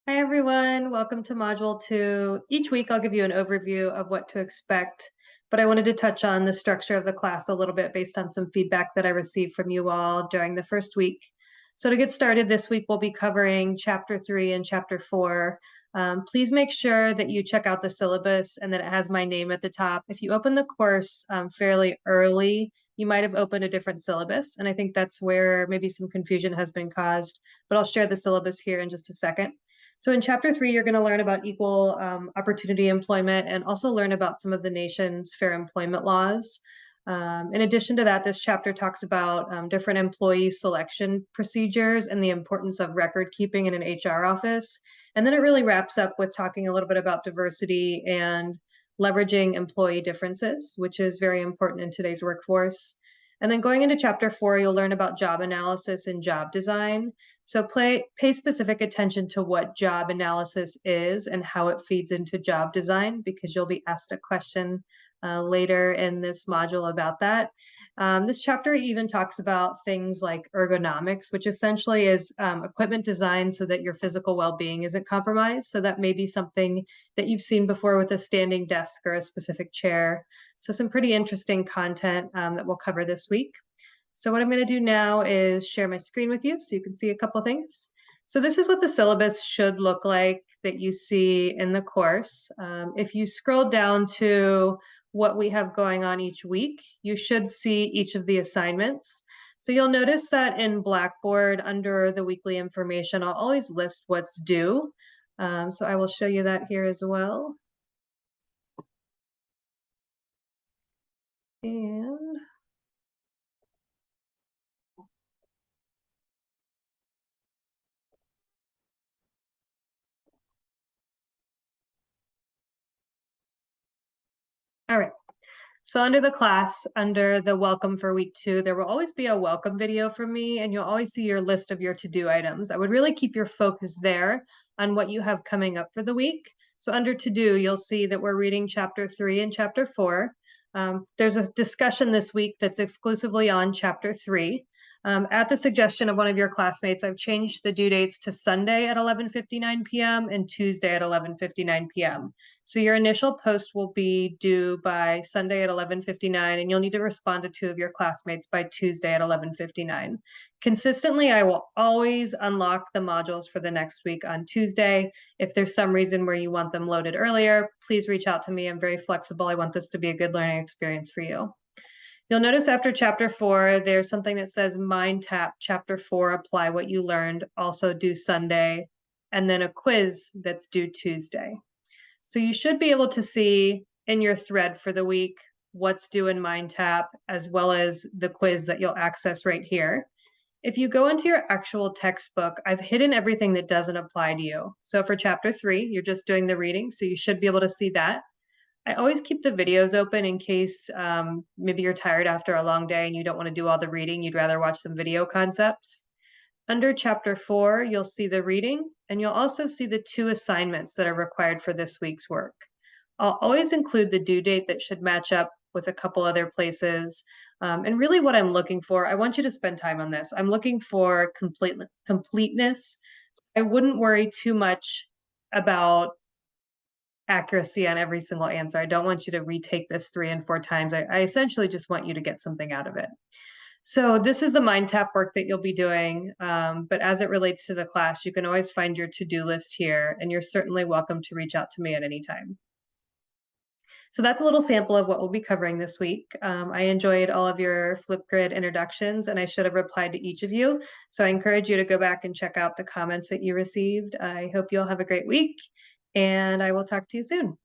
Hi, everyone. Welcome to Module 2. Each week, I'll give you an overview of what to expect, but I wanted to touch on the structure of the class a little bit based on some feedback that I received from you all during the first week. So to get started, this week, we'll be covering Chapter 3 and Chapter 4. Please make sure that you check out the syllabus and that it has my name at the top. If you open the course fairly early, you might have opened a different syllabus, and I think that's where maybe some confusion has been caused, but I'll share the syllabus here in just a second. So in chapter 3, you're going to learn about equal opportunity employment and also learn about some of the nation's fair employment laws. In addition to that, this chapter talks about different employee selection procedures and the importance of record keeping in an HR office. And then it really wraps up with talking a little bit about diversity and leveraging employee differences, which is very important in today's workforce. And then going into chapter 4, you'll learn about job analysis and job design. So pay specific attention to what job analysis is and how it feeds into job design, because you'll be asked a question later in this module about that. This chapter even talks about things like ergonomics, which essentially is equipment design so that your physical well-being isn't compromised. So that may be something that you've seen before with a standing desk or a specific chair. So some pretty interesting content that we'll cover this week. So what I'm going to do now is share my screen with you so you can see a couple things. So this is what the syllabus should look like that you see in the course. If you scroll down to what we have going on each week, you should see each of the assignments. So you'll notice that in Blackboard under the weekly information, I'll always list what's due. So I will show you that here as well. And all right. So under the class, under the welcome for week 2, there will always be a welcome video from me, and you'll always see your list of your to-do items. I would really keep your focus there on what you have coming up for the week. So under to-do, you'll see that we're reading chapter 3 and chapter 4. There's a discussion this week that's exclusively on chapter 3. At the suggestion of one of your classmates, I've changed the due dates to Sunday at 11:59 p.m. and Tuesday at 11:59 p.m. So your initial post will be due by Sunday at 11:59, and you'll need to respond to 2 of your classmates by Tuesday at 11:59. Consistently, I will always unlock the modules for the next week on Tuesday. If there's some reason where you want them loaded earlier, please reach out to me. I'm very flexible. I want this to be a good learning experience for you. You'll notice after chapter 4, there's something that says Mind Tap, chapter 4, apply what you learned, also due Sunday, and then a quiz that's due Tuesday. So you should be able to see in your thread for the week what's due in Mind Tap, as well as the quiz that you'll access right here. If you go into your actual textbook, I've hidden everything that doesn't apply to you. So for chapter 3, you're just doing the reading, so you should be able to see that. I always keep the videos open in case maybe you're tired after a long day and you don't want to do all the reading. You'd rather watch some video concepts. Under chapter 4, you'll see the reading, and you'll also see the 2 assignments that are required for this week's work. I'll always include the due date that should match up with a couple other places. And really what I'm looking for, I want you to spend time on this. I'm looking for completeness. I wouldn't worry too much about accuracy on every single answer. I don't want you to retake this 3 and 4 times. I essentially just want you to get something out of it. So this is the Mind Tap work that you'll be doing, but as it relates to the class, you can always find your to-do list here, and you're certainly welcome to reach out to me at any time. So that's a little sample of what we'll be covering this week. I enjoyed all of your Flipgrid introductions, and I should have replied to each of you. So I encourage you to go back and check out the comments that you received. I hope you'll have a great week, and I will talk to you soon.